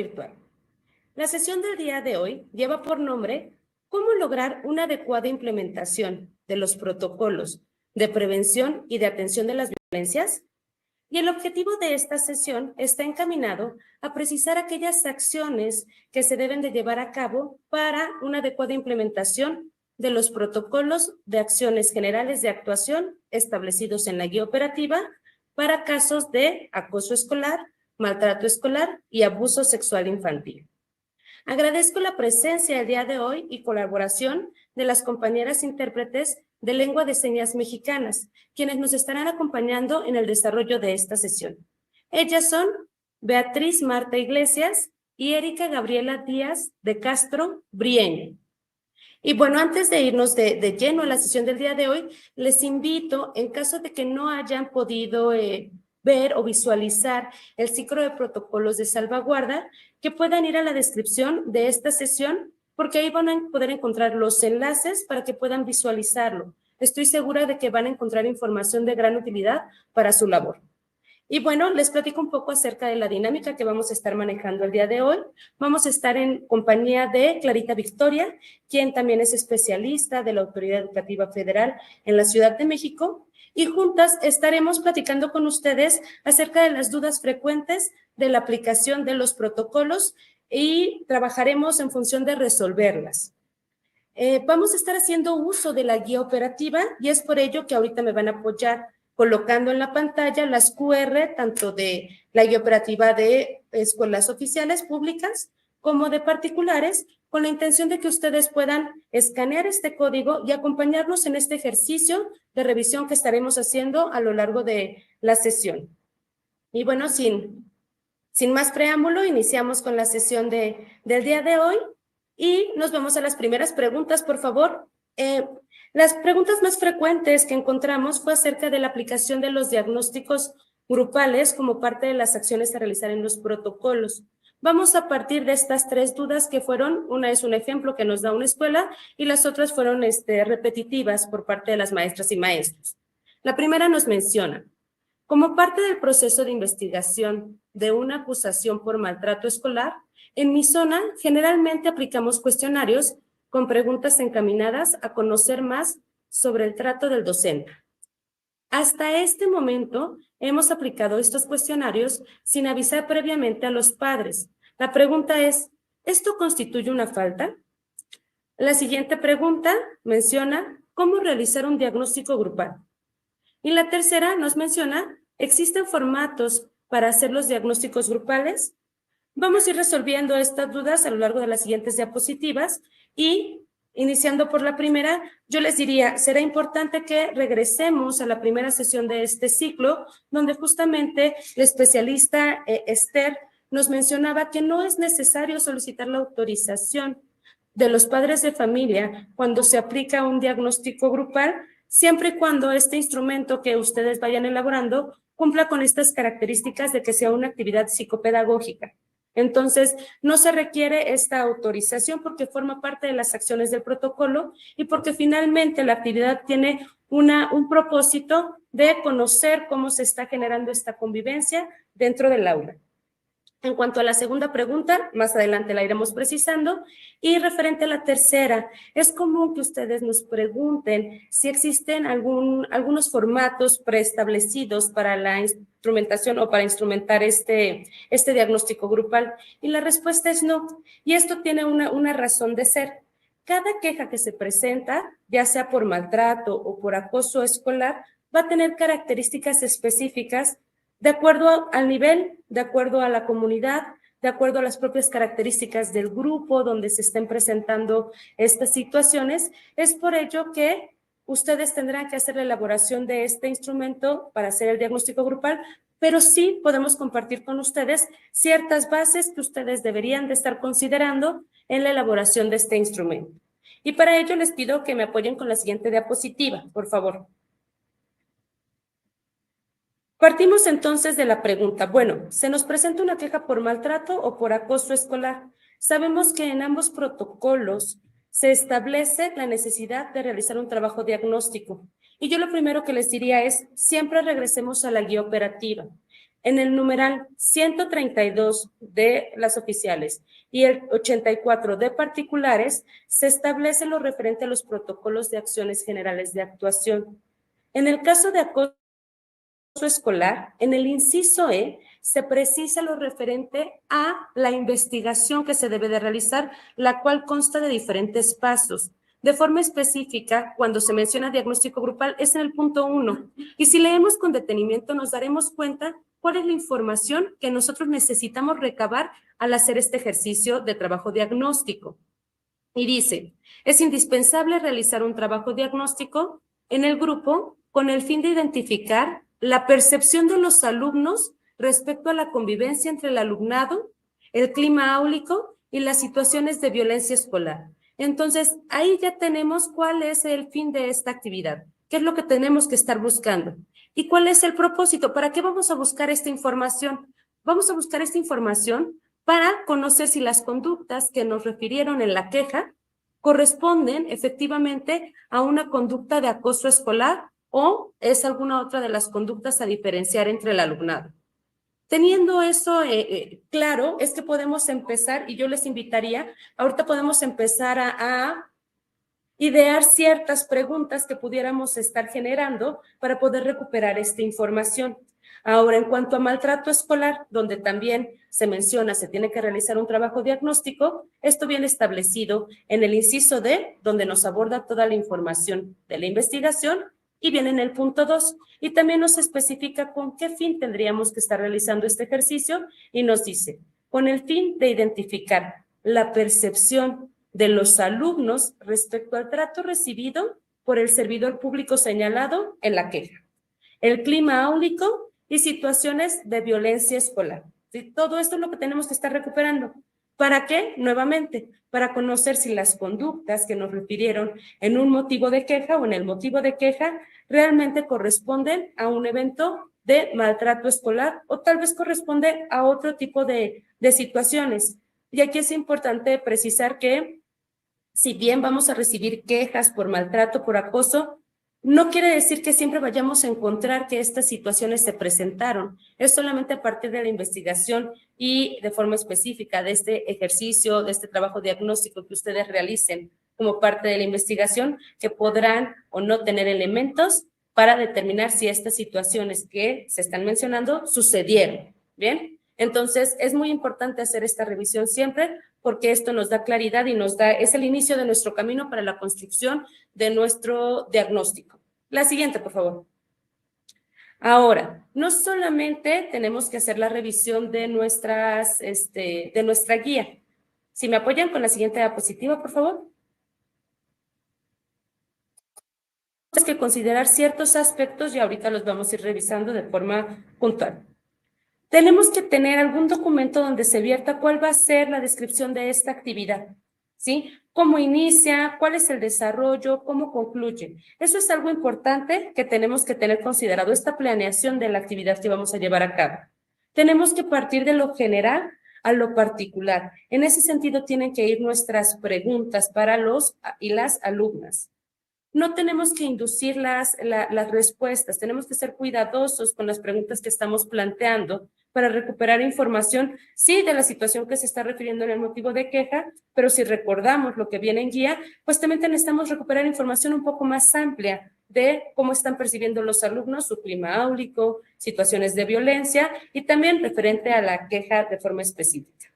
virtual. La sesión del día de hoy lleva por nombre ¿Cómo lograr una adecuada implementación de los protocolos de prevención y de atención de las violencias? Y el objetivo de esta sesión está encaminado a precisar aquellas acciones que se deben de llevar a cabo para una adecuada implementación de los protocolos de acciones generales de actuación establecidos en la guía operativa para casos de acoso escolar, maltrato escolar y abuso sexual infantil. Agradezco la presencia el día de hoy y colaboración de las compañeras intérpretes de lengua de señas mexicanas, quienes nos estarán acompañando en el desarrollo de esta sesión. Ellas son Beatriz Marta Iglesias y Erika Gabriela Díaz de Castro Brieño. Y bueno, antes de irnos de lleno a la sesión del día de hoy, les invito, en caso de que no hayan podido ver o visualizar el ciclo de protocolos de salvaguarda, que puedan ir a la descripción de esta sesión, porque ahí van a poder encontrar los enlaces para que puedan visualizarlo. Estoy segura de que van a encontrar información de gran utilidad para su labor. Y bueno, les platico un poco acerca de la dinámica que vamos a estar manejando el día de hoy. Vamos a estar en compañía de Clarita Victoria, quien también es especialista de la Autoridad Educativa Federal en la Ciudad de México, y juntas estaremos platicando con ustedes acerca de las dudas frecuentes de la aplicación de los protocolos y trabajaremos en función de resolverlas. Vamos a estar haciendo uso de la guía operativa y es por ello que ahorita me van a apoyar colocando en la pantalla las QR, tanto de la guía operativa de escuelas oficiales públicas como de particulares, con la intención de que ustedes puedan escanear este código y acompañarnos en este ejercicio de revisión que estaremos haciendo a lo largo de la sesión. Y bueno, sin más preámbulo, iniciamos con la sesión del día de hoy y nos vamos a las primeras preguntas, por favor. Las preguntas más frecuentes que encontramos fue acerca de la aplicación de los diagnósticos grupales como parte de las acciones a realizar en los protocolos. Vamos a partir de estas tres dudas que fueron, una es un ejemplo que nos da una escuela y las otras fueron repetitivas por parte de las maestras y maestros. La primera nos menciona, como parte del proceso de investigación de una acusación por maltrato escolar, en mi zona generalmente aplicamos cuestionarios con preguntas encaminadas a conocer más sobre el trato del docente. Hasta este momento hemos aplicado estos cuestionarios sin avisar previamente a los padres. La pregunta es, ¿esto constituye una falta? La siguiente pregunta menciona cómo realizar un diagnóstico grupal. Y la tercera nos menciona, ¿existen formatos para hacer los diagnósticos grupales? Vamos a ir resolviendo estas dudas a lo largo de las siguientes diapositivas y iniciando por la primera, yo les diría, será importante que regresemos a la primera sesión de este ciclo, donde justamente la especialista Esther nos mencionaba que no es necesario solicitar la autorización de los padres de familia cuando se aplica un diagnóstico grupal, siempre y cuando este instrumento que ustedes vayan elaborando cumpla con estas características de que sea una actividad psicopedagógica. Entonces, no se requiere esta autorización porque forma parte de las acciones del protocolo y porque finalmente la actividad tiene un propósito de conocer cómo se está generando esta convivencia dentro del aula. En cuanto a la segunda pregunta, más adelante la iremos precisando. Y referente a la tercera, es común que ustedes nos pregunten si existen algunos formatos preestablecidos para la instrumentación o para instrumentar este diagnóstico grupal. Y la respuesta es no. Y esto tiene una razón de ser. Cada queja que se presenta, ya sea por maltrato o por acoso escolar, va a tener características específicas de acuerdo al nivel, de acuerdo a la comunidad, de acuerdo a las propias características del grupo donde se estén presentando estas situaciones. Es por ello que ustedes tendrán que hacer la elaboración de este instrumento para hacer el diagnóstico grupal, pero sí podemos compartir con ustedes ciertas bases que ustedes deberían de estar considerando en la elaboración de este instrumento. Y para ello les pido que me apoyen con la siguiente diapositiva, por favor. Partimos entonces de la pregunta, bueno, ¿se nos presenta una queja por maltrato o por acoso escolar? Sabemos que en ambos protocolos se establece la necesidad de realizar un trabajo diagnóstico. Y yo lo primero que les diría es, siempre regresemos a la guía operativa. En el numeral 132 de las oficiales y el 84 de particulares, se establece lo referente a los protocolos de acciones generales de actuación. En el caso de acoso escolar, en el inciso E, se precisa lo referente a la investigación que se debe de realizar, la cual consta de diferentes pasos. De forma específica, cuando se menciona diagnóstico grupal, es en el punto 1. Y si leemos con detenimiento, nos daremos cuenta cuál es la información que nosotros necesitamos recabar al hacer este ejercicio de trabajo diagnóstico. Y dice, es indispensable realizar un trabajo diagnóstico en el grupo con el fin de identificar la percepción de los alumnos respecto a la convivencia entre el alumnado, el clima áulico y las situaciones de violencia escolar. Entonces, ahí ya tenemos cuál es el fin de esta actividad, qué es lo que tenemos que estar buscando y cuál es el propósito. ¿Para qué vamos a buscar esta información? Vamos a buscar esta información para conocer si las conductas que nos refirieron en la queja corresponden efectivamente a una conducta de acoso escolar o es alguna otra de las conductas a diferenciar entre el alumnado. Teniendo eso claro, es que podemos empezar, y yo les invitaría, ahorita podemos empezar a idear ciertas preguntas que pudiéramos estar generando para poder recuperar esta información. Ahora, en cuanto a maltrato escolar, donde también se menciona, se tiene que realizar un trabajo diagnóstico, esto viene establecido en el inciso D, donde nos aborda toda la información de la investigación, y viene en el punto 2, y también nos especifica con qué fin tendríamos que estar realizando este ejercicio, y nos dice, con el fin de identificar la percepción de los alumnos respecto al trato recibido por el servidor público señalado en la queja, el clima áulico y situaciones de violencia escolar. ¿Sí? Todo esto es lo que tenemos que estar recuperando. ¿Para qué? Nuevamente, para conocer si las conductas que nos refirieron en un motivo de queja o en el motivo de queja realmente corresponden a un evento de maltrato escolar o tal vez corresponde a otro tipo de situaciones. Y aquí es importante precisar que si bien vamos a recibir quejas por maltrato, por acoso, no quiere decir que siempre vayamos a encontrar que estas situaciones se presentaron. Es solamente a partir de la investigación y de forma específica de este ejercicio, de este trabajo diagnóstico que ustedes realicen como parte de la investigación, que podrán o no tener elementos para determinar si estas situaciones que se están mencionando sucedieron. ¿Bien? Entonces, es muy importante hacer esta revisión siempre porque esto nos da claridad y es el inicio de nuestro camino para la construcción de nuestro diagnóstico. La siguiente, por favor. Ahora, no solamente tenemos que hacer la revisión de nuestra guía. Si me apoyan con la siguiente diapositiva, por favor. Tenemos que considerar ciertos aspectos y ahorita los vamos a ir revisando de forma puntual. Tenemos que tener algún documento donde se vierta cuál va a ser la descripción de esta actividad, ¿sí? Cómo inicia, cuál es el desarrollo, cómo concluye. Eso es algo importante que tenemos que tener considerado, esta planeación de la actividad que vamos a llevar a cabo. Tenemos que partir de lo general a lo particular. En ese sentido tienen que ir nuestras preguntas para los y las alumnas. No tenemos que inducir las respuestas, tenemos que ser cuidadosos con las preguntas que estamos planteando para recuperar información, sí, de la situación que se está refiriendo en el motivo de queja, pero si recordamos lo que viene en guía, pues también necesitamos recuperar información un poco más amplia de cómo están percibiendo los alumnos su clima áulico, situaciones de violencia y también referente a la queja de forma específica.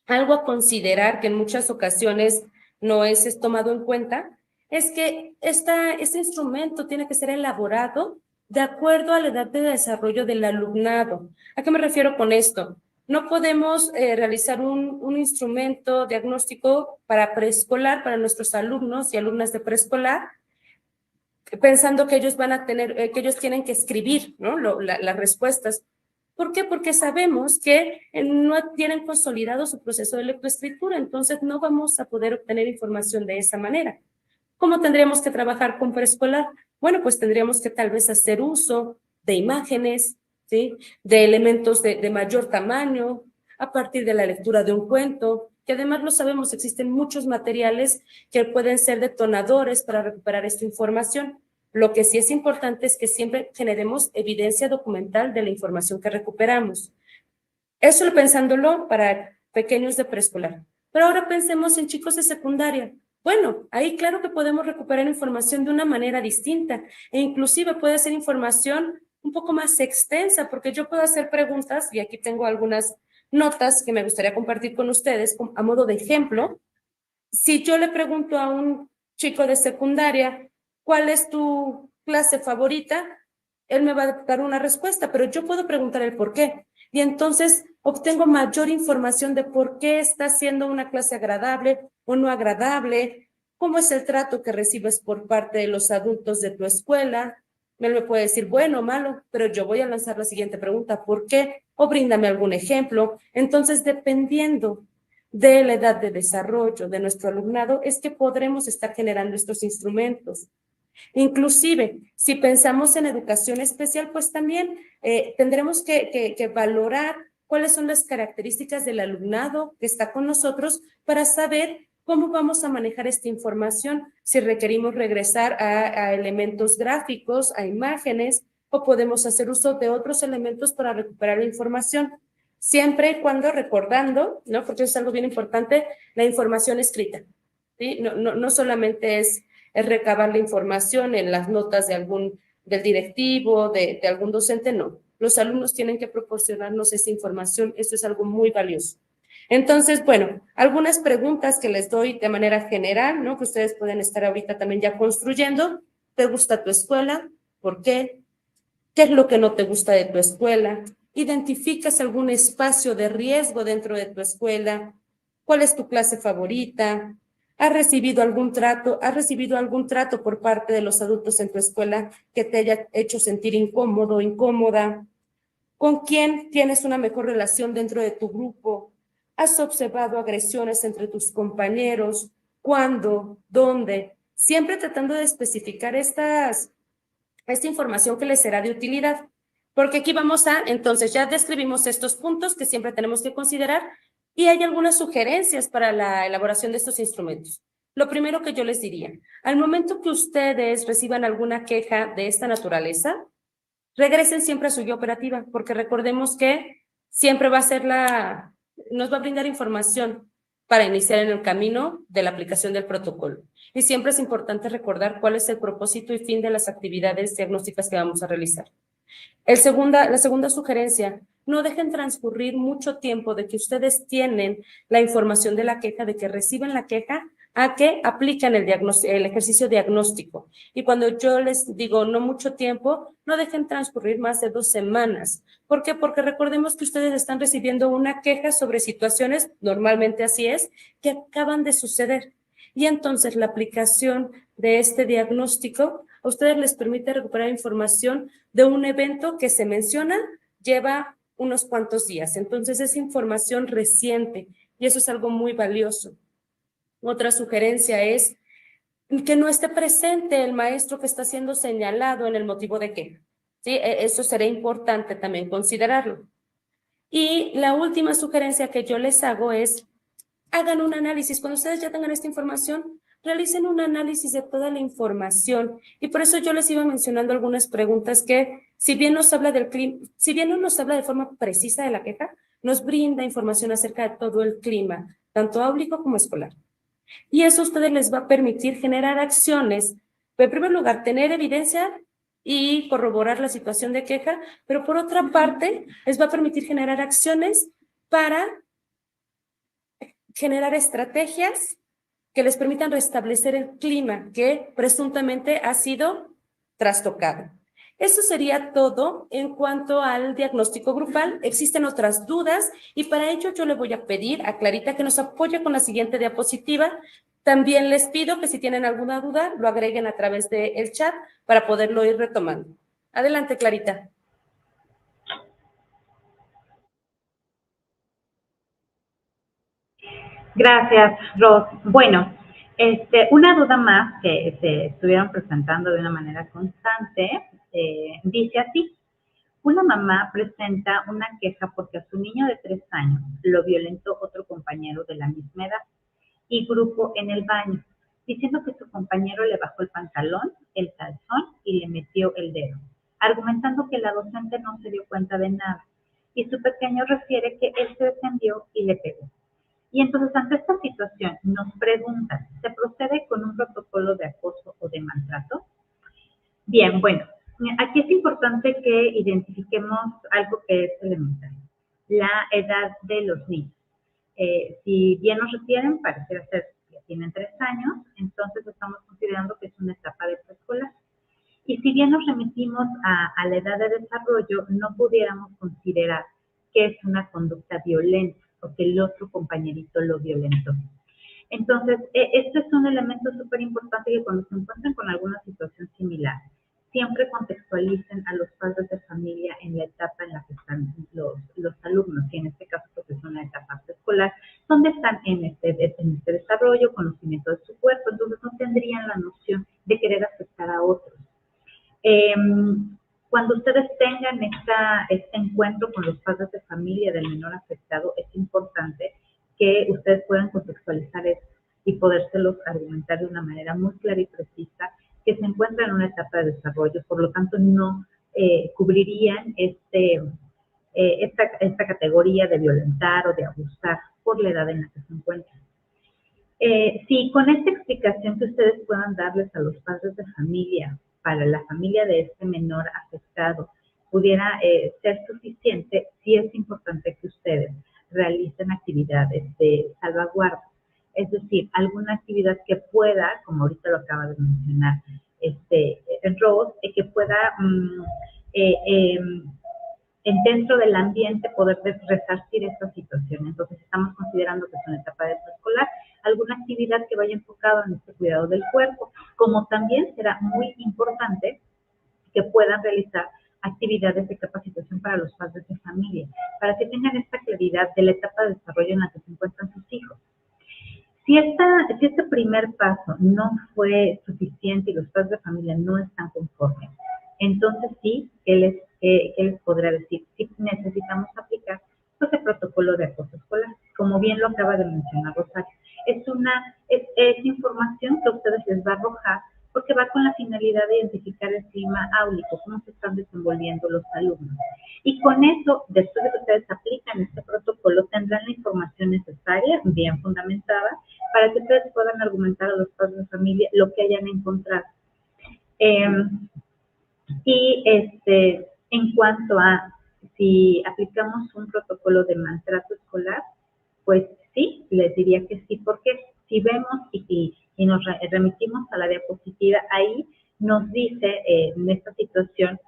Algo a considerar que en muchas ocasiones no es tomado en cuenta es que este instrumento tiene que ser elaborado de acuerdo a la edad de desarrollo del alumnado. ¿A qué me refiero con esto? No podemos realizar un instrumento diagnóstico para preescolar, para nuestros alumnos y alumnas de preescolar, pensando que ellos van a tener, que ellos tienen que escribir, ¿no? Las respuestas. ¿Por qué? Porque sabemos que no tienen consolidado su proceso de lectoescritura, entonces no vamos a poder obtener información de esa manera. ¿Cómo tendríamos que trabajar con preescolar? Bueno, pues tendríamos que tal vez hacer uso de imágenes, ¿sí? De elementos de mayor tamaño, a partir de la lectura de un cuento, que además lo sabemos, existen muchos materiales que pueden ser detonadores para recuperar esta información. Lo que sí es importante es que siempre generemos evidencia documental de la información que recuperamos. Eso pensándolo para pequeños de preescolar. Pero ahora pensemos en chicos de secundaria. Bueno, ahí claro que podemos recuperar información de una manera distinta e inclusive puede ser información un poco más extensa porque yo puedo hacer preguntas y aquí tengo algunas notas que me gustaría compartir con ustedes a modo de ejemplo. Si yo le pregunto a un chico de secundaria, ¿cuál es tu clase favorita? Él me va a dar una respuesta, pero yo puedo preguntar el por qué. Y entonces obtengo mayor información de por qué está siendo una clase agradable o no agradable, cómo es el trato que recibes por parte de los adultos de tu escuela. Él me puede decir bueno o malo, pero yo voy a lanzar la siguiente pregunta, ¿por qué? O bríndame algún ejemplo. Entonces, dependiendo de la edad de desarrollo de nuestro alumnado, es que podremos estar generando estos instrumentos. Inclusive, si pensamos en educación especial, pues también tendremos que valorar cuáles son las características del alumnado que está con nosotros para saber cómo vamos a manejar esta información, si requerimos regresar a elementos gráficos, a imágenes, o podemos hacer uso de otros elementos para recuperar la información. Siempre y cuando recordando, ¿no? Porque es algo bien importante, la información escrita, ¿sí? No solamente es recabar la información en las notas del directivo, de algún docente, no. Los alumnos tienen que proporcionarnos esa información, esto es algo muy valioso. Entonces, bueno, algunas preguntas que les doy de manera general, ¿no? Que ustedes pueden estar ahorita también ya construyendo. ¿Te gusta tu escuela? ¿Por qué? ¿Qué es lo que no te gusta de tu escuela? ¿Identificas algún espacio de riesgo dentro de tu escuela? ¿Cuál es tu clase favorita? ¿Has recibido algún trato? ¿Has recibido algún trato por parte de los adultos en tu escuela que te haya hecho sentir incómodo o incómoda? ¿Con quién tienes una mejor relación dentro de tu grupo? ¿Has observado agresiones entre tus compañeros? ¿Cuándo? ¿Dónde? Siempre tratando de especificar esta información que les será de utilidad. Porque aquí entonces ya describimos estos puntos que siempre tenemos que considerar y hay algunas sugerencias para la elaboración de estos instrumentos. Lo primero que yo les diría, al momento que ustedes reciban alguna queja de esta naturaleza, regresen siempre a su guía operativa, porque recordemos que siempre nos va a brindar información para iniciar en el camino de la aplicación del protocolo. Y siempre es importante recordar cuál es el propósito y fin de las actividades diagnósticas que vamos a realizar. La segunda sugerencia, no dejen transcurrir mucho tiempo de que ustedes tienen la información de la queja, de que reciben la queja, a que aplican el ejercicio diagnóstico. Y cuando yo les digo no mucho tiempo, no dejen transcurrir más de 2 semanas. ¿Por qué? Porque recordemos que ustedes están recibiendo una queja sobre situaciones, normalmente así es, que acaban de suceder. Y entonces la aplicación de este diagnóstico a ustedes les permite recuperar información de un evento que se menciona lleva unos cuantos días. Entonces es información reciente y eso es algo muy valioso. Otra sugerencia es que no esté presente el maestro que está siendo señalado en el motivo de queja. ¿Sí? Eso será importante también considerarlo. Y la última sugerencia que yo les hago es hagan un análisis. Cuando ustedes ya tengan esta información, realicen un análisis de toda la información. Y por eso yo les iba mencionando algunas preguntas que, si bien nos habla del clima, si bien no nos habla de forma precisa de la queja, nos brinda información acerca de todo el clima, tanto áulico como escolar. Y eso a ustedes les va a permitir generar acciones. En primer lugar, tener evidencia y corroborar la situación de queja, pero por otra parte, les va a permitir generar acciones para generar estrategias que les permitan restablecer el clima que presuntamente ha sido trastocado. Eso sería todo en cuanto al diagnóstico grupal. Existen otras dudas y para ello yo le voy a pedir a Clarita que nos apoye con la siguiente diapositiva. También les pido que si tienen alguna duda lo agreguen a través del chat para poderlo ir retomando. Adelante, Clarita. Gracias, Ros. Bueno, una duda más que se estuvieron presentando de una manera constante, dice así: una mamá presenta una queja porque a su niño de 3 años lo violentó otro compañero de la misma edad y grupo en el baño. diciendo que su compañero le bajó el pantalón, el calzón y le metió el dedo, argumentando que la docente no se dio cuenta de nada. Y su pequeño refiere que él se defendió y le pegó. Y entonces, ante esta situación, nos preguntan, ¿se procede con un protocolo de acoso o de maltrato? Bien, bueno, aquí es importante que identifiquemos algo que es elemental, la edad de los niños. Si bien nos refieren, pareciera ser que tienen 3 años, entonces estamos considerando que es una etapa de preescolar. Y si bien nos remitimos a la edad de desarrollo, no pudiéramos considerar que es una conducta violenta o que el otro compañerito lo violentó. Entonces, este es un elemento súper importante que cuando se encuentran con alguna situación similar, siempre contextualicen a los padres de familia en la etapa en la que están los alumnos, y en este caso pues es una etapa preescolar, donde están en este desarrollo, conocimiento de su cuerpo, entonces no tendrían la noción de querer afectar a otros. Cuando ustedes tengan este encuentro con los padres de familia del menor afectado, es importante que ustedes puedan contextualizar esto y podérselos argumentar de una manera muy clara y precisa que se encuentra en una etapa de desarrollo, por lo tanto no cubrirían esta categoría de violentar o de abusar por la edad en la que se encuentran. Si con esta explicación que ustedes puedan darles a los padres de familia, para la familia de este menor afectado, pudiera ser suficiente, sí es importante que ustedes realicen actividades de salvaguarda. Es decir, alguna actividad que pueda, como ahorita lo acaba de mencionar Rose, que pueda dentro del ambiente poder resarcir esta situación. Entonces estamos considerando que es una etapa de preescolar, alguna actividad que vaya enfocada en este cuidado del cuerpo, como también será muy importante que puedan realizar actividades de capacitación para los padres de familia, para que tengan esta claridad de la etapa de desarrollo en la que se encuentran sus hijos. Si este primer paso no fue suficiente y los padres de familia no están conformes, entonces sí, ¿qué les podrá decir? Sí necesitamos aplicar pues, el protocolo de acoso escolar, como bien lo acaba de mencionar Rosario. Es información que a ustedes les va a arrojar porque va con la finalidad de identificar el clima áulico, cómo se están desenvolviendo los alumnos. Y con eso, después de que ustedes aplican este protocolo, tendrán la información necesaria, bien fundamentada, para que ustedes puedan argumentar a los padres de familia lo que hayan encontrado. En cuanto a si aplicamos un protocolo de maltrato escolar, pues sí, les diría que sí, porque si vemos y nos remitimos a la diapositiva, ahí nos dice en esta situación,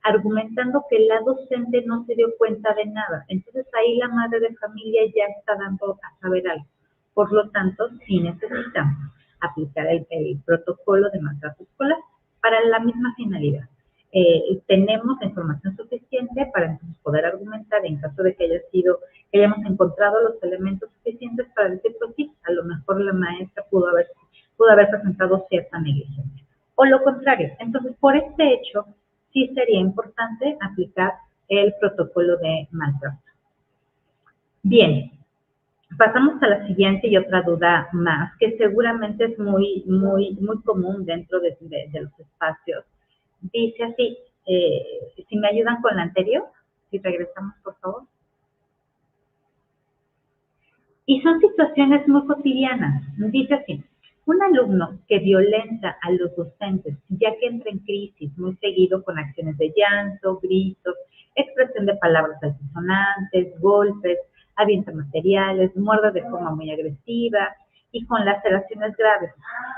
argumentando que la docente no se dio cuenta de nada. Entonces ahí la madre de familia ya está dando a saber algo. Por lo tanto, sí necesitamos aplicar el protocolo de maltrato escolar para la misma finalidad. Tenemos la información suficiente para entonces poder argumentar en caso de que hayamos encontrado los elementos suficientes para decir, pues sí, a lo mejor la maestra pudo haber presentado cierta negligencia. O lo contrario. Entonces, por este hecho, sí sería importante aplicar el protocolo de maltrato. Bien, pasamos a la siguiente y otra duda más, que seguramente es muy común dentro de los espacios. Dice así, si me ayudan con la anterior, si regresamos, por favor. Y son situaciones muy cotidianas. Dice así, un alumno que violenta a los docentes, ya que entra en crisis muy seguido con acciones de llanto, gritos, expresión de palabras altisonantes, golpes, avienta materiales, muerde de forma muy agresiva y con laceraciones graves.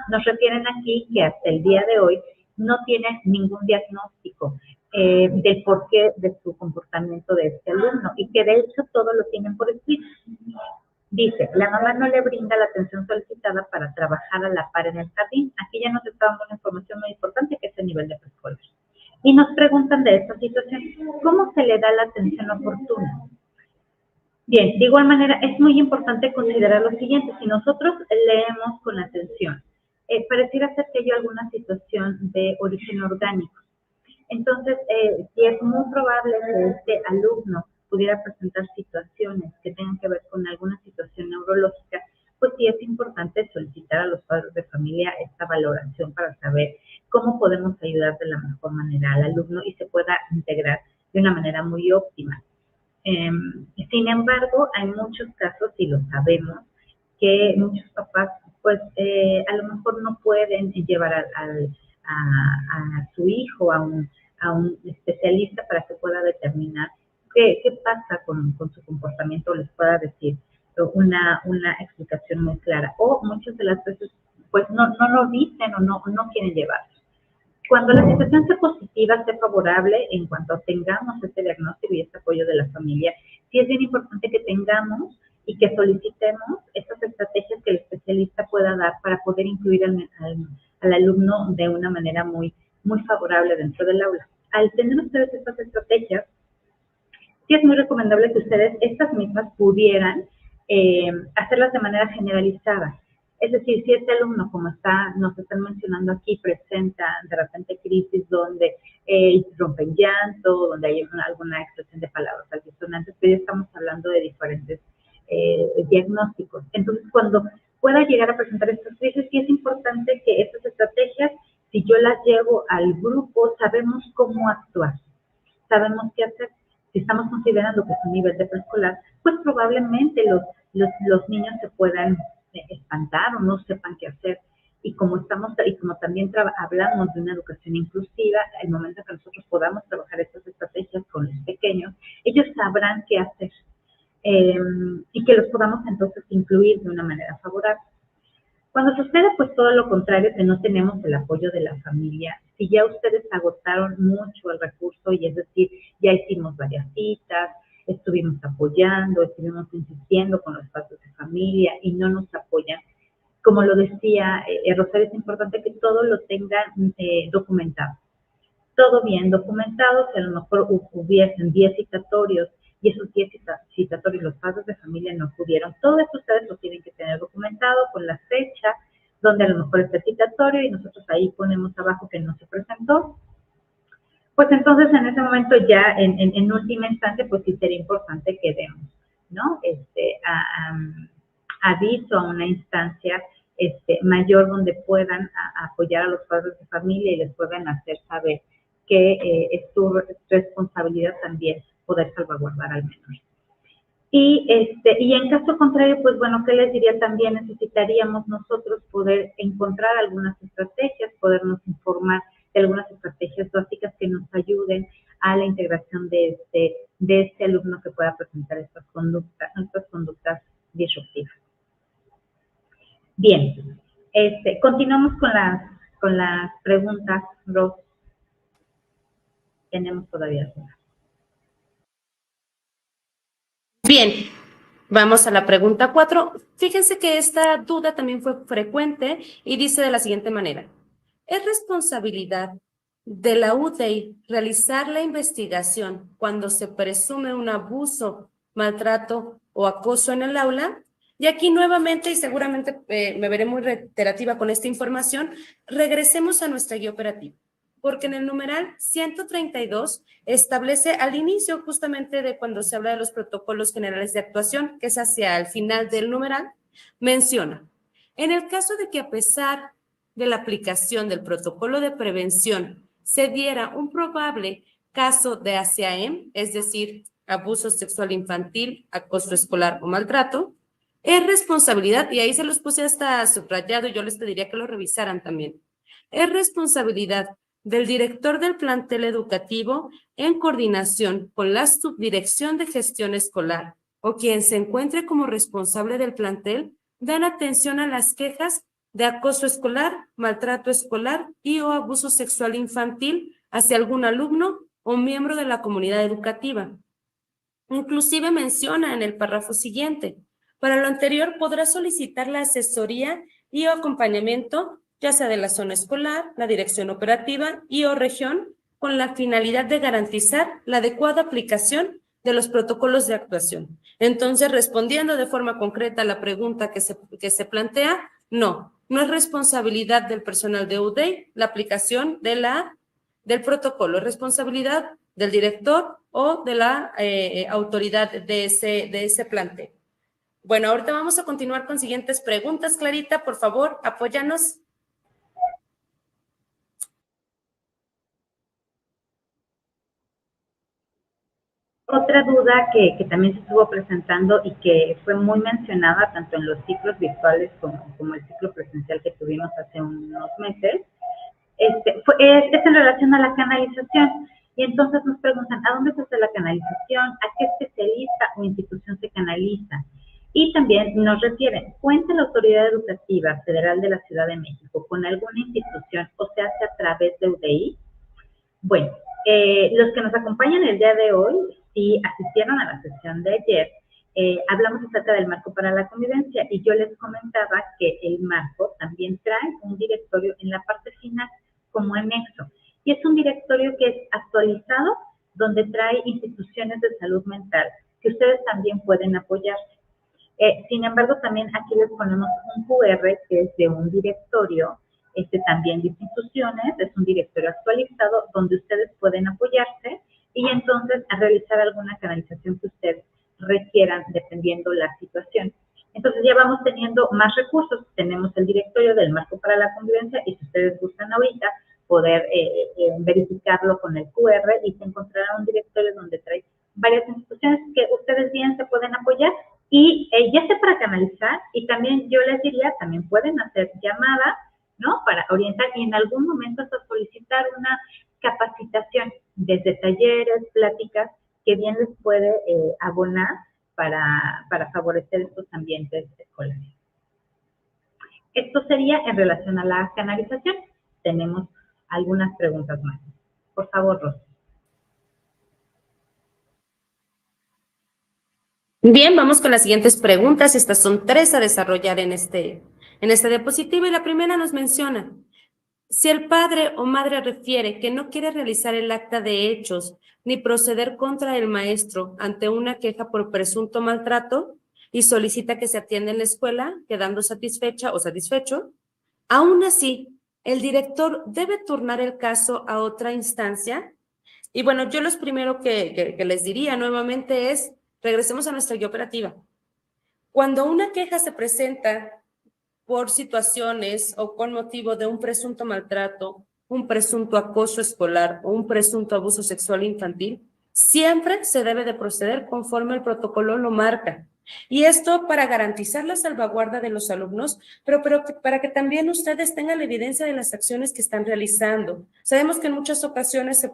Nos refieren aquí que hasta el día de hoy no tienen ningún diagnóstico del porqué de su comportamiento de este alumno y que de hecho todo lo tienen por escrito. Dice, la mamá no le brinda la atención solicitada para trabajar a la par en el jardín. Aquí ya nos está dando una información muy importante que es el nivel de preescolar. Y nos preguntan de esta situación, ¿cómo se le da la atención oportuna? Bien, de igual manera, es muy importante considerar lo siguiente. Si nosotros leemos con atención, pareciera ser que hay alguna situación de origen orgánico. Entonces, si es muy probable que este alumno pudiera presentar situaciones que tengan que ver con alguna situación neurológica, pues sí es importante solicitar a los padres de familia esta valoración para saber cómo podemos ayudar de la mejor manera al alumno y se pueda integrar de una manera muy óptima. Sin embargo, hay muchos casos, y lo sabemos, que muchos papás, pues, a lo mejor no pueden llevar a su hijo a un especialista para que pueda determinar qué pasa con su comportamiento, les pueda decir una explicación muy clara. O muchas de las veces, pues, no lo dicen o no quieren llevarlo. Cuando la situación sea positiva, sea favorable, en cuanto tengamos este diagnóstico y este apoyo de la familia, sí es bien importante que tengamos y que solicitemos estas estrategias que el especialista pueda dar para poder incluir al alumno de una manera muy favorable dentro del aula. Al tener ustedes estas estrategias, sí es muy recomendable que ustedes estas mismas pudieran hacerlas de manera generalizada. Es decir, si este alumno, como nos están mencionando aquí, presenta de repente crisis donde rompen llanto, donde hay alguna expresión de palabras altisonantes, pero ya estamos hablando de diferentes diagnósticos. Entonces, cuando pueda llegar a presentar estas crisis, sí es importante que estas estrategias, si yo las llevo al grupo, sabemos cómo actuar, sabemos qué hacer. Si estamos considerando que es un nivel de preescolar, pues probablemente los niños se puedan espantar o no sepan qué hacer. Y como también hablamos de una educación inclusiva, el momento que nosotros podamos trabajar estas estrategias con los pequeños, ellos sabrán qué hacer y que los podamos entonces incluir de una manera favorable. Cuando sucede pues todo lo contrario, que no tenemos el apoyo de la familia, si ya ustedes agotaron mucho el recurso, y es decir, ya hicimos varias citas, estuvimos apoyando, estuvimos insistiendo con los padres de familia y no nos apoyan, como lo decía Rosario, es importante que todo lo tengan documentado. Todo bien documentado, si a lo mejor hubiesen 10 citatorios y esos 10 citatorios los padres de familia no pudieron, todo eso ustedes lo tienen que tener documentado con la fecha donde a lo mejor está el citatorio y nosotros ahí ponemos abajo que no se presentó. Pues entonces en ese momento ya en última instancia pues sí sería importante que demos, ¿no? Aviso a una instancia mayor donde puedan apoyar a los padres de familia y les puedan hacer saber que es su responsabilidad también poder salvaguardar al menor. Y en caso contrario, pues bueno, ¿qué les diría? También necesitaríamos nosotros poder encontrar algunas estrategias, podernos informar de algunas estrategias básicas que nos ayuden a la integración de este alumno que pueda presentar estas conductas disruptivas. Bien, continuamos con las preguntas, Ros. Tenemos todavía algunas. Bien, vamos a la pregunta 4. Fíjense que esta duda también fue frecuente y dice de la siguiente manera: ¿es responsabilidad de la UDEI realizar la investigación cuando se presume un abuso, maltrato o acoso en el aula? Y aquí nuevamente, y seguramente me veré muy reiterativa con esta información, regresemos a nuestra guía operativa, porque en el numeral 132 establece al inicio justamente de cuando se habla de los protocolos generales de actuación, que es hacia el final del numeral, menciona: en el caso de que a pesar de la aplicación del protocolo de prevención se diera un probable caso de ACAM, es decir, abuso sexual infantil, acoso escolar o maltrato, es responsabilidad, y ahí se los puse hasta subrayado y yo les pediría que lo revisaran también, es responsabilidad del director del plantel educativo en coordinación con la subdirección de gestión escolar o quien se encuentre como responsable del plantel, dar atención a las quejas de acoso escolar, maltrato escolar y o abuso sexual infantil hacia algún alumno o miembro de la comunidad educativa. Inclusive menciona en el párrafo siguiente: para lo anterior podrá solicitar la asesoría y o acompañamiento ya sea de la zona escolar, la dirección operativa y o región, con la finalidad de garantizar la adecuada aplicación de los protocolos de actuación. Entonces, respondiendo de forma concreta a la pregunta que se plantea, no es responsabilidad del personal de UDEI la aplicación del protocolo, es responsabilidad del director o de la autoridad de ese plantel. Bueno, ahorita vamos a continuar con siguientes preguntas. Clarita, por favor, apóyanos. Otra duda que también se estuvo presentando y que fue muy mencionada tanto en los ciclos virtuales como el ciclo presencial que tuvimos hace unos meses, es en relación a la canalización. Y entonces nos preguntan, ¿a dónde se hace la canalización? ¿A qué especialista o institución se canaliza? Y también nos refieren, ¿cuenta la Autoridad Educativa Federal de la Ciudad de México con alguna institución o se hace a través de UDI? Bueno, los que nos acompañan el día de hoy, si asistieron a la sesión de ayer, hablamos acerca del marco para la convivencia y yo les comentaba que el marco también trae un directorio en la parte final como anexo. Y es un directorio que es actualizado, donde trae instituciones de salud mental que ustedes también pueden apoyarse. Sin embargo, también aquí les ponemos un QR que es de un directorio también de instituciones, es un directorio actualizado donde ustedes pueden apoyarse y entonces a realizar alguna canalización que ustedes requieran dependiendo la situación. Entonces ya vamos teniendo más recursos, tenemos el directorio del marco para la convivencia y si ustedes gustan ahorita poder verificarlo con el QR y se encontrará un directorio donde trae varias instituciones que ustedes bien se pueden apoyar y ya sea para canalizar y también yo les diría, también pueden hacer llamadas, ¿no? Para orientar y en algún momento hasta solicitar una capacitación desde talleres, pláticas, que bien les puede abonar para favorecer estos ambientes escolares. Esto sería en relación a la canalización. Tenemos algunas preguntas más. Por favor, Rosy. Bien, vamos con las siguientes preguntas. Estas son 3 a desarrollar en esta diapositiva y la primera nos menciona, si el padre o madre refiere que no quiere realizar el acta de hechos ni proceder contra el maestro ante una queja por presunto maltrato y solicita que se atienda en la escuela, quedando satisfecha o satisfecho, aún así, el director debe turnar el caso a otra instancia. Y bueno, yo los primero que les diría nuevamente es, regresemos a nuestra guía operativa. Cuando una queja se presenta por situaciones o con motivo de un presunto maltrato, un presunto acoso escolar o un presunto abuso sexual infantil, siempre se debe de proceder conforme el protocolo lo marca. Y esto para garantizar la salvaguarda de los alumnos, pero para que también ustedes tengan la evidencia de las acciones que están realizando. Sabemos que en muchas ocasiones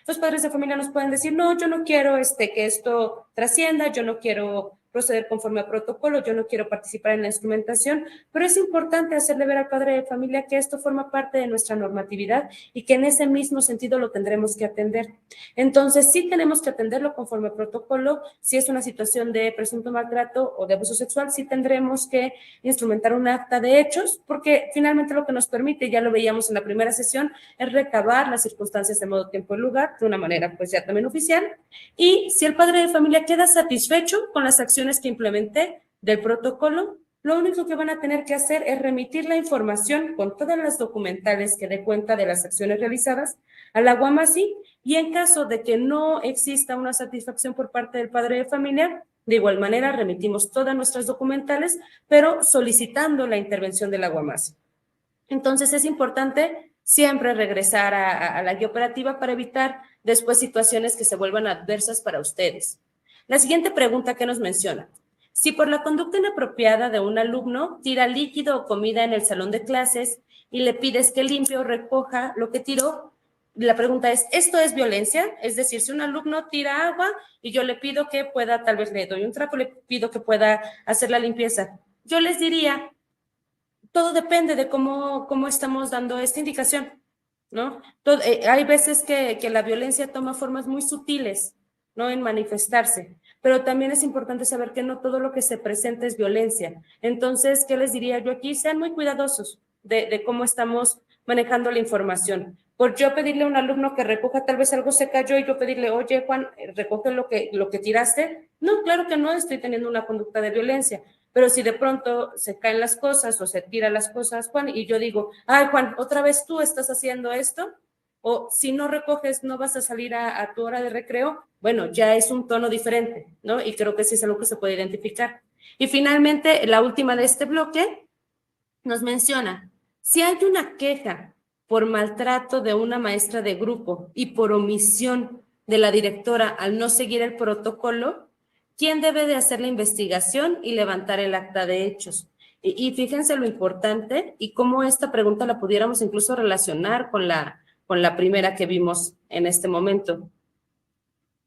los padres de familia nos pueden decir, no, yo no quiero que esto trascienda, yo no quiero proceder conforme a protocolo, yo no quiero participar en la instrumentación, pero es importante hacerle ver al padre de familia que esto forma parte de nuestra normatividad y que en ese mismo sentido lo tendremos que atender. Entonces, sí tenemos que atenderlo conforme a protocolo. Si es una situación de presunto maltrato o de abuso sexual, sí tendremos que instrumentar un acta de hechos, porque finalmente lo que nos permite, ya lo veíamos en la primera sesión, es recabar las circunstancias de modo, tiempo y lugar de una manera pues ya también oficial. Y si el padre de familia queda satisfecho con las acciones que implementé del protocolo, lo único que van a tener que hacer es remitir la información con todas las documentales que dé cuenta de las acciones realizadas a la UAMASI y en caso de que no exista una satisfacción por parte del padre de familia, de igual manera remitimos todas nuestras documentales, pero solicitando la intervención de la UAMASI. Entonces es importante siempre regresar a la guía operativa para evitar después situaciones que se vuelvan adversas para ustedes. La siguiente pregunta que nos menciona, si por la conducta inapropiada de un alumno tira líquido o comida en el salón de clases y le pides que limpie o recoja lo que tiró, la pregunta es, ¿esto es violencia? Es decir, si un alumno tira agua y yo le pido que pueda, tal vez le doy un trapo, le pido que pueda hacer la limpieza. Yo les diría, todo depende de cómo estamos dando esta indicación, ¿no? Hay veces que la violencia toma formas muy sutiles, ¿no? En manifestarse, pero también es importante saber que no todo lo que se presenta es violencia. Entonces, ¿qué les diría yo aquí? Sean muy cuidadosos de cómo estamos manejando la información. Por yo pedirle a un alumno que recoja, tal vez algo se cayó y yo pedirle, oye, Juan, recoge lo que tiraste. No, claro que no estoy teniendo una conducta de violencia. Pero si de pronto se caen las cosas o se tiran las cosas, Juan, y yo digo, ay, Juan, otra vez tú estás haciendo esto, o si no recoges, no vas a salir a tu hora de recreo, bueno, ya es un tono diferente, ¿no? Y creo que sí es algo que se puede identificar. Y finalmente, la última de este bloque nos menciona, si hay una queja por maltrato de una maestra de grupo y por omisión de la directora al no seguir el protocolo, ¿quién debe de hacer la investigación y levantar el acta de hechos? Y fíjense lo importante y cómo esta pregunta la pudiéramos incluso relacionar con la primera que vimos en este momento.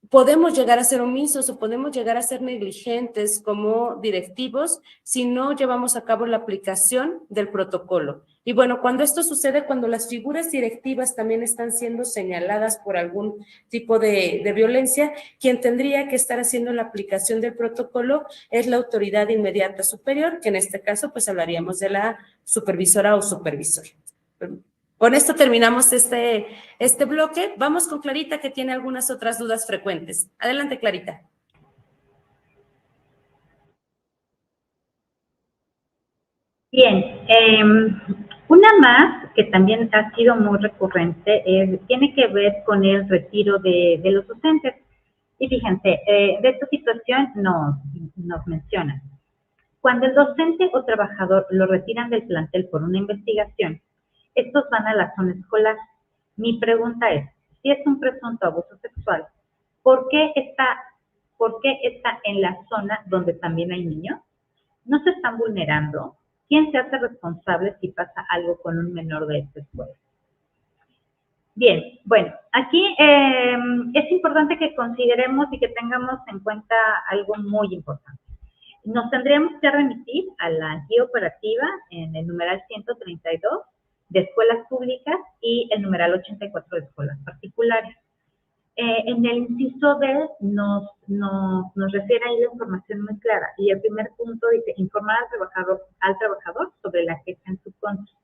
Podemos llegar a ser omisos o podemos llegar a ser negligentes como directivos si no llevamos a cabo la aplicación del protocolo. Y bueno, cuando esto sucede, cuando las figuras directivas también están siendo señaladas por algún tipo de violencia, quien tendría que estar haciendo la aplicación del protocolo es la autoridad inmediata superior, que en este caso pues hablaríamos de la supervisora o supervisor. Con esto terminamos este bloque. Vamos con Clarita, que tiene algunas otras dudas frecuentes. Adelante, Clarita. Bien, una más que también ha sido muy recurrente tiene que ver con el retiro de los docentes. Y fíjense, de esta situación nos mencionan. Cuando el docente o trabajador lo retiran del plantel por una investigación, estos van a la zona escolar. Mi pregunta es, si es un presunto abuso sexual, ¿por qué está en la zona donde también hay niños? ¿No se están vulnerando? ¿Quién se hace responsable si pasa algo con un menor de esta escuela? Bien, bueno, aquí es importante que consideremos y que tengamos en cuenta algo muy importante. Nos tendríamos que remitir a la guía operativa en el numeral 132 de escuelas públicas y el numeral 84 de escuelas particulares. En el inciso D nos refiere ahí la información muy clara y el primer punto dice informar al trabajador sobre la queja en su contra.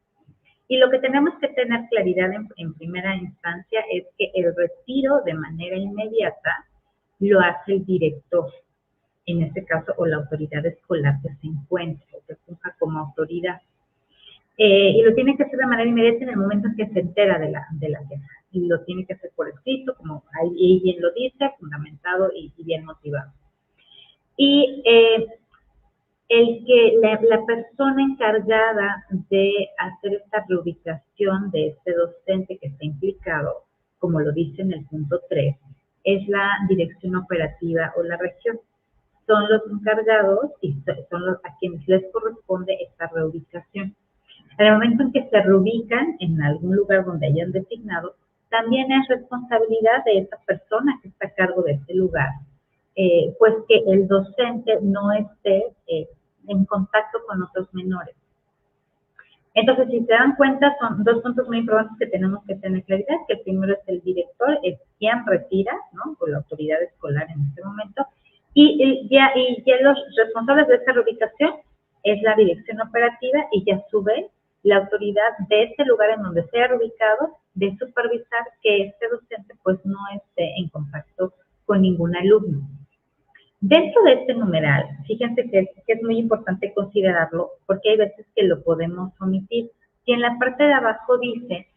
Y lo que tenemos que tener claridad en primera instancia es que el retiro de manera inmediata lo hace el director, en este caso, o la autoridad escolar que se encuentre, o que funja como autoridad. Y lo tiene que hacer de manera inmediata en el momento en que se entera de la queja. Y lo tiene que hacer por escrito, como ahí bien lo dice, fundamentado y bien motivado. Y la persona encargada de hacer esta reubicación de este docente que está implicado, como lo dice en el punto 3, es la dirección operativa o la región. Son los encargados y son a quienes les corresponde esta reubicación. En el momento en que se reubican en algún lugar donde hayan designado, también es responsabilidad de esa persona que está a cargo de ese lugar, pues que el docente no esté en contacto con otros menores. Entonces, si se dan cuenta, son dos puntos muy importantes que tenemos que tener claridad, que el primero es el director, es quien retira, ¿no?, por la autoridad escolar en este momento, y ya los responsables de esa reubicación es la dirección operativa y ya a su vez la autoridad de este lugar en donde sea reubicado de supervisar que este docente pues no esté en contacto con ningún alumno. Dentro de este numeral, fíjense que es muy importante considerarlo porque hay veces que lo podemos omitir. Y en la parte de abajo dice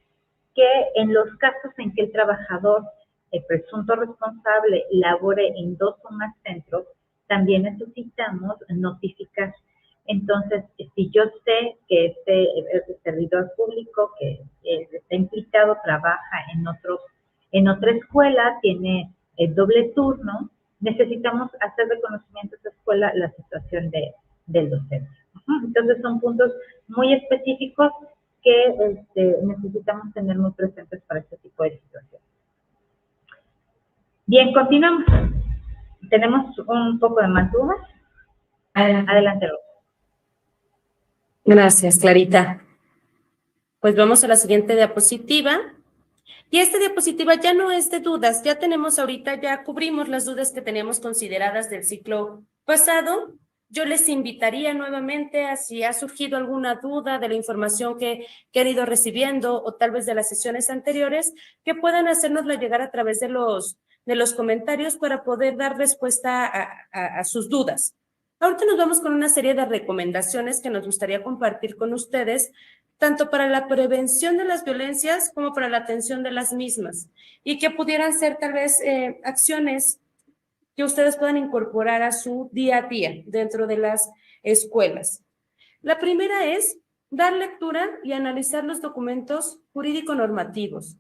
que en los casos en que el trabajador, el presunto responsable, labore en 2 o más centros, también necesitamos notificar. Entonces, si yo sé que este servidor público que está implicado trabaja en otra escuela, tiene doble turno, necesitamos hacer reconocimiento a esa escuela la situación del docente. Entonces, son puntos muy específicos que necesitamos tener muy presentes para este tipo de situaciones. Bien, continuamos. ¿Tenemos un poco de más dudas? Adelante, Rosa. Gracias, Clarita. Pues vamos a la siguiente diapositiva. Y esta diapositiva ya no es de dudas, ya tenemos ahorita, ya cubrimos las dudas que teníamos consideradas del ciclo pasado. Yo les invitaría nuevamente a si ha surgido alguna duda de la información que han ido recibiendo o tal vez de las sesiones anteriores, que puedan hacérnosla llegar a través de los comentarios para poder dar respuesta a sus dudas. Ahorita nos vamos con una serie de recomendaciones que nos gustaría compartir con ustedes, tanto para la prevención de las violencias como para la atención de las mismas, y que pudieran ser tal vez acciones que ustedes puedan incorporar a su día a día dentro de las escuelas. La primera es dar lectura y analizar los documentos jurídico-normativos.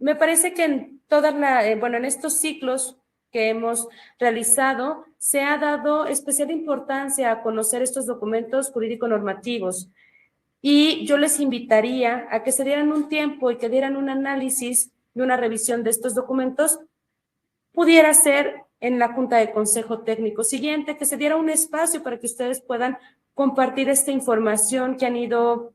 Me parece que en en estos ciclos que hemos realizado, se ha dado especial importancia a conocer estos documentos jurídico-normativos. Y yo les invitaría a que se dieran un tiempo y que dieran un análisis y una revisión de estos documentos. Pudiera ser en la Junta de Consejo Técnico siguiente, que se diera un espacio para que ustedes puedan compartir esta información que han ido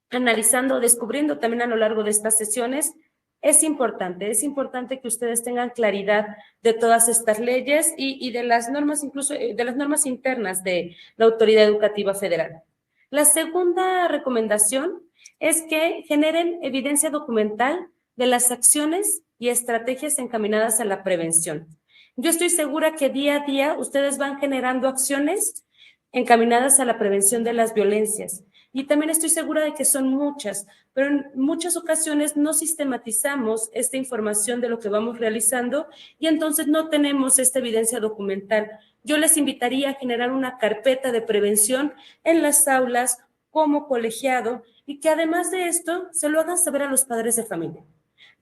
analizando, descubriendo también a lo largo de estas sesiones. Es importante que ustedes tengan claridad de todas estas leyes y de las normas, incluso de las normas internas de la Autoridad Educativa Federal. La segunda recomendación es que generen evidencia documental de las acciones y estrategias encaminadas a la prevención. Yo estoy segura que día a día ustedes van generando acciones encaminadas a la prevención de las violencias. Y también estoy segura de que son muchas, pero en muchas ocasiones no sistematizamos esta información de lo que vamos realizando y entonces no tenemos esta evidencia documental. Yo les invitaría a generar una carpeta de prevención en las aulas como colegiado y que además de esto se lo hagan saber a los padres de familia.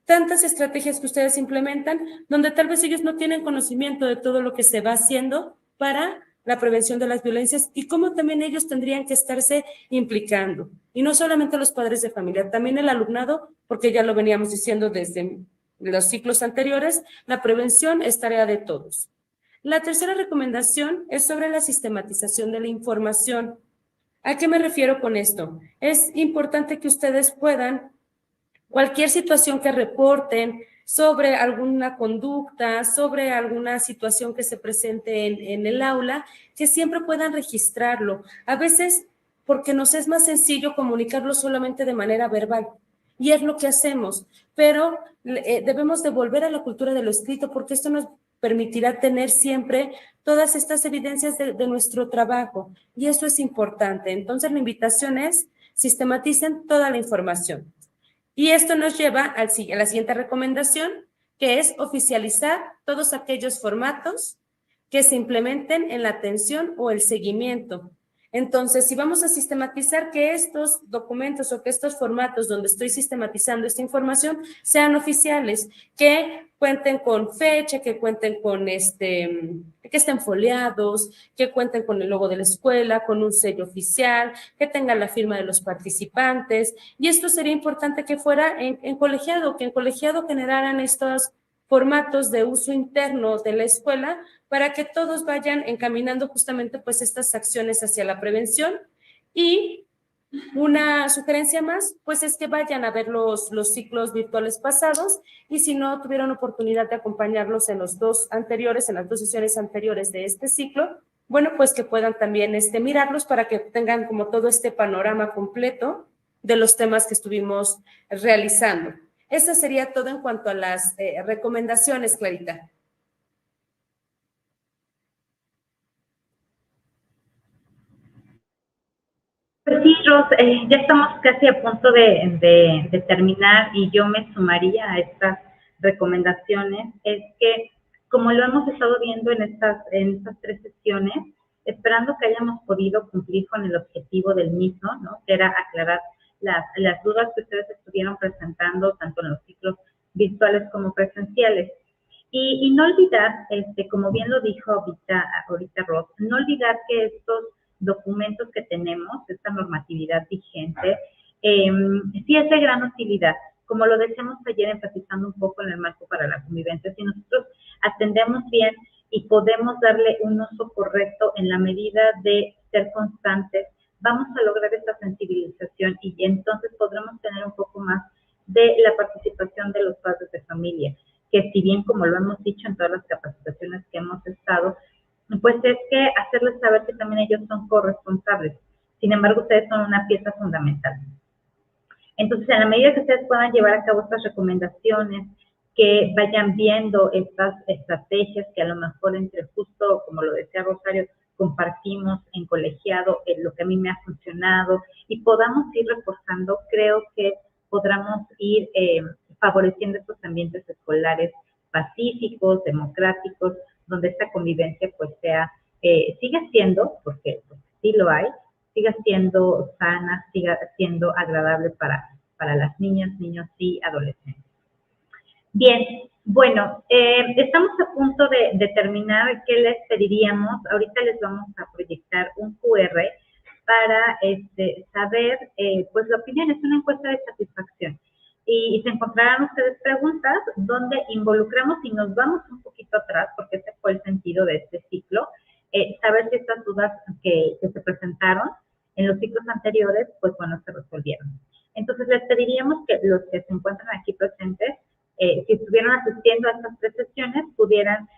Tantas estrategias que ustedes implementan donde tal vez ellos no tienen conocimiento de todo lo que se va haciendo para la prevención de las violencias y cómo también ellos tendrían que estarse implicando. Y no solamente los padres de familia, también el alumnado, porque ya lo veníamos diciendo desde los ciclos anteriores, la prevención es tarea de todos. La tercera recomendación es sobre la sistematización de la información. ¿A qué me refiero con esto? Es importante que ustedes puedan, cualquier situación que reporten, sobre alguna conducta, sobre alguna situación que se presente en el aula, que siempre puedan registrarlo. A veces, porque nos es más sencillo comunicarlo solamente de manera verbal, y es lo que hacemos, pero debemos de volver a la cultura de lo escrito, porque esto nos permitirá tener siempre todas estas evidencias de nuestro trabajo, y eso es importante. Entonces, la invitación es sistematicen toda la información. Y esto nos lleva a la siguiente recomendación, que es oficializar todos aquellos formatos que se implementen en la atención o el seguimiento. Entonces, si vamos a sistematizar que estos documentos o que estos formatos donde estoy sistematizando esta información sean oficiales, que cuenten con fecha, que cuenten con que estén foliados, que cuenten con el logo de la escuela, con un sello oficial, que tengan la firma de los participantes. Y esto sería importante que fuera en colegiado, que en colegiado generaran estos formatos de uso interno de la escuela para que todos vayan encaminando justamente pues estas acciones hacia la prevención. Y una sugerencia más, pues es que vayan a ver los ciclos virtuales pasados y si no tuvieron oportunidad de acompañarlos en los dos anteriores, en las dos sesiones anteriores de este ciclo, bueno, pues que puedan también mirarlos para que tengan como todo este panorama completo de los temas que estuvimos realizando. Eso sería todo en cuanto a las recomendaciones, Clarita. Pues sí, Ros, ya estamos casi a punto de terminar y yo me sumaría a estas recomendaciones. Es que, como lo hemos estado viendo en estas 3 sesiones, esperando que hayamos podido cumplir con el objetivo del mismo, ¿no? Que era aclarar las dudas que ustedes estuvieron presentando, tanto en los ciclos virtuales como presenciales. Y no olvidar, como bien lo dijo ahorita Ros, no olvidar que estos documentos que tenemos, esta normatividad vigente, sí es de gran utilidad. Como lo decíamos ayer, enfatizando un poco en el marco para la convivencia, si nosotros atendemos bien y podemos darle un uso correcto en la medida de ser constantes, vamos a lograr esta sensibilización y entonces podremos tener un poco más de la participación de los padres de familia, que si bien, como lo hemos dicho en todas las capacitaciones que hemos estado, pues es que hacerles saber que también ellos son corresponsables. Sin embargo, ustedes son una pieza fundamental. Entonces, en la medida que ustedes puedan llevar a cabo estas recomendaciones, que vayan viendo estas estrategias que a lo mejor entre justo, como lo decía Rosario, compartimos en colegiado lo que a mí me ha funcionado y podamos ir reforzando, creo que podamos ir favoreciendo estos ambientes escolares pacíficos, democráticos, donde esta convivencia pues sea, siga siendo, porque pues, sí lo hay, siga siendo sana, siga siendo agradable para las niñas, niños y adolescentes. Bien, bueno, estamos a punto de terminar. ¿Qué les pediríamos? Ahorita les vamos a proyectar un QR para saber pues la opinión. Es una encuesta de satisfacción. Y se encontrarán ustedes preguntas donde involucramos y nos vamos un poquito atrás, porque ese fue el sentido de este ciclo, saber si estas dudas que se presentaron en los ciclos anteriores, pues bueno, se resolvieron. Entonces les pediríamos que los que se encuentran aquí presentes, si estuvieron asistiendo a estas 3 sesiones, pudieran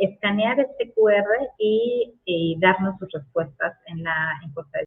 escanear este QR y darnos sus respuestas en la encuesta.